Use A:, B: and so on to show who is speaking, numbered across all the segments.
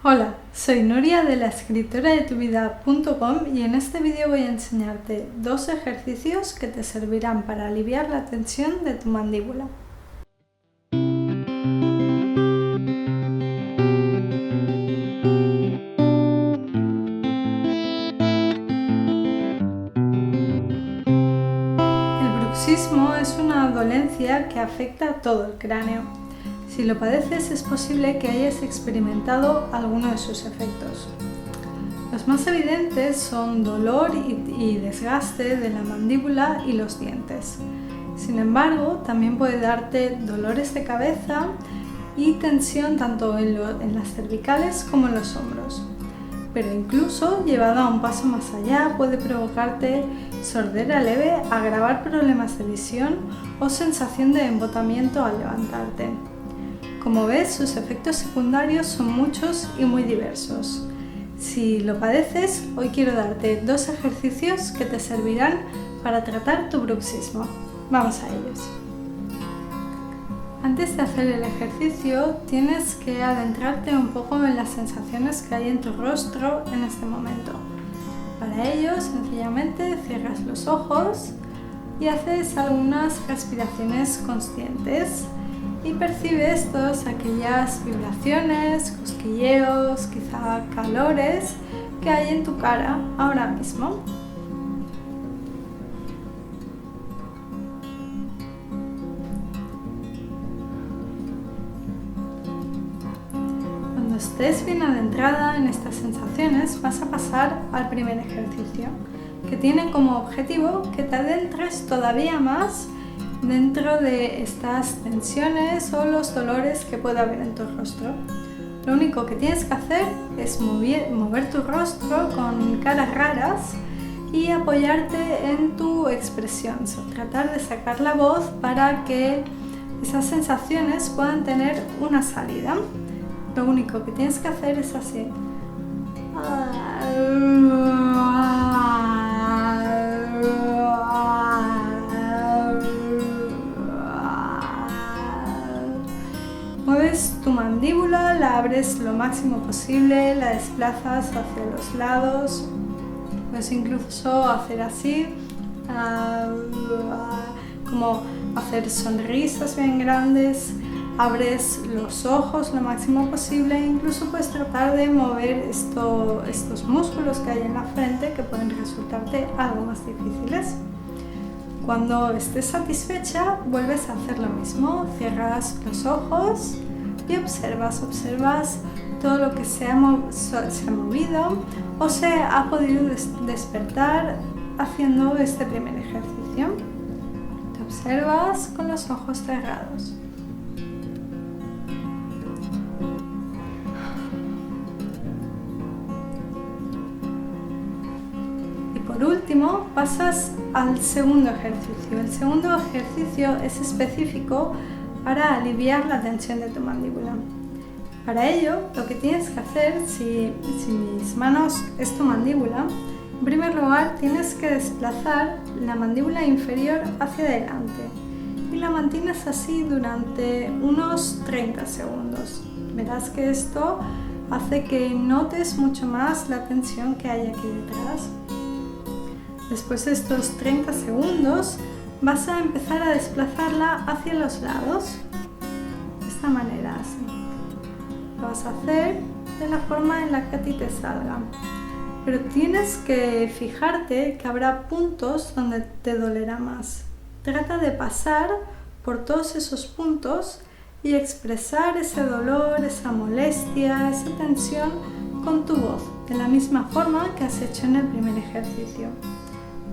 A: Hola, soy Nuria de la escritoradetuvida.com y en este vídeo voy a enseñarte 2 ejercicios que te servirán para aliviar la tensión de tu mandíbula. El bruxismo es una dolencia que afecta a todo el cráneo. Si lo padeces, es posible que hayas experimentado alguno de sus efectos. Los más evidentes son dolor y desgaste de la mandíbula y los dientes. Sin embargo, también puede darte dolores de cabeza y tensión tanto en las cervicales como en los hombros. Pero incluso, llevado a un paso más allá, puede provocarte sordera leve, agravar problemas de visión o sensación de embotamiento al levantarte. Como ves, sus efectos secundarios son muchos y muy diversos. Si lo padeces, hoy quiero darte 2 ejercicios que te servirán para tratar tu bruxismo. Vamos a ellos. Antes de hacer el ejercicio, tienes que adentrarte un poco en las sensaciones que hay en tu rostro en este momento. Para ello, sencillamente cierras los ojos y haces algunas respiraciones conscientes y percibes todas aquellas vibraciones, cosquilleos, quizá calores que hay en tu cara ahora mismo. Cuando estés bien adentrada en estas sensaciones, vas a pasar al primer ejercicio, que tiene como objetivo que te adentres todavía más dentro de estas tensiones o los dolores que pueda haber en tu rostro. Lo único que tienes que hacer es mover tu rostro con caras raras y apoyarte en tu expresión, tratar de sacar la voz para que esas sensaciones puedan tener una salida. Lo único que tienes que hacer es así. Mueves tu mandíbula, la abres lo máximo posible, la desplazas hacia los lados, puedes incluso hacer así, como hacer sonrisas bien grandes, abres los ojos lo máximo posible e incluso puedes tratar de mover estos músculos que hay en la frente que pueden resultarte algo más difíciles. Cuando estés satisfecha, vuelves a hacer lo mismo, cierras los ojos y observas todo lo que se ha movido o se ha podido despertar haciendo este primer ejercicio. Te observas con los ojos cerrados. Por último, pasas al segundo ejercicio. El segundo ejercicio es específico para aliviar la tensión de tu mandíbula. Para ello, lo que tienes que hacer, si mis manos es tu mandíbula, en primer lugar tienes que desplazar la mandíbula inferior hacia adelante y la mantienes así durante unos 30 segundos. Verás que esto hace que notes mucho más la tensión que hay aquí detrás. Después de estos 30 segundos vas a empezar a desplazarla hacia los lados, de esta manera así. Lo vas a hacer de la forma en la que a ti te salga, pero tienes que fijarte que habrá puntos donde te dolerá más. Trata de pasar por todos esos puntos y expresar ese dolor, esa molestia, esa tensión con tu voz, de la misma forma que has hecho en el primer ejercicio.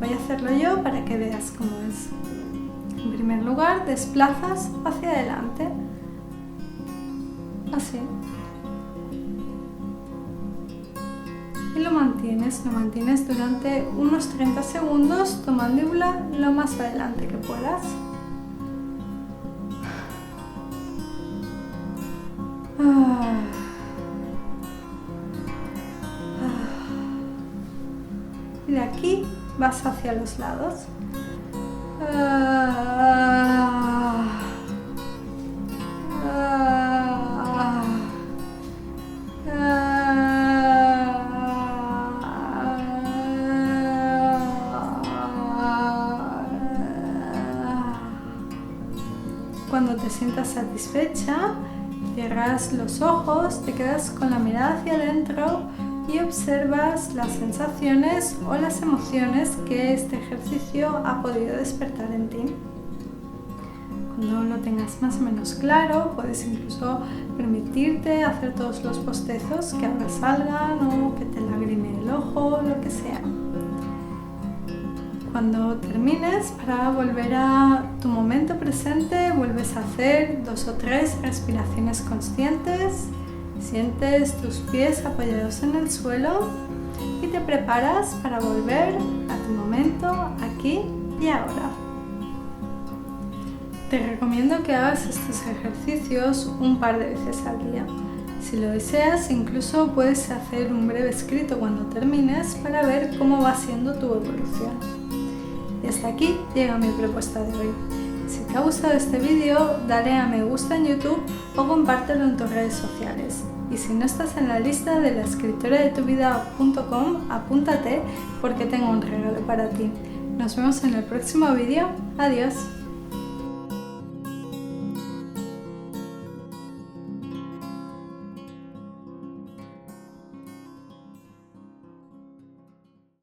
A: Voy a hacerlo yo para que veas cómo es. En primer lugar, desplazas hacia adelante, así. Y lo mantienes durante unos 30 segundos, tu mandíbula lo más adelante que puedas. Y de aquí vas hacia los lados. te sientas satisfecha, cierras los ojos, te quedas con la mirada hacia adentro y observas las sensaciones o las emociones que este ejercicio ha podido despertar en ti. Cuando lo tengas más o menos claro, puedes incluso permitirte hacer todos los bostezos que ahora salgan o que te lagrime el ojo, lo que sea. Cuando termines, para volver a tu momento presente, vuelves a hacer 2 o 3 respiraciones conscientes. Sientes tus pies apoyados en el suelo y te preparas para volver a tu momento aquí y ahora. Te recomiendo que hagas estos ejercicios un par de veces al día. Si lo deseas, incluso puedes hacer un breve escrito cuando termines para ver cómo va siendo tu evolución. Y hasta aquí llega mi propuesta de hoy. Si te ha gustado este vídeo, dale a me gusta en YouTube o compártelo en tus redes sociales. Y si no estás en la lista de la escritoradetuvida.com, apúntate porque tengo un regalo para ti. Nos vemos en el próximo vídeo. Adiós.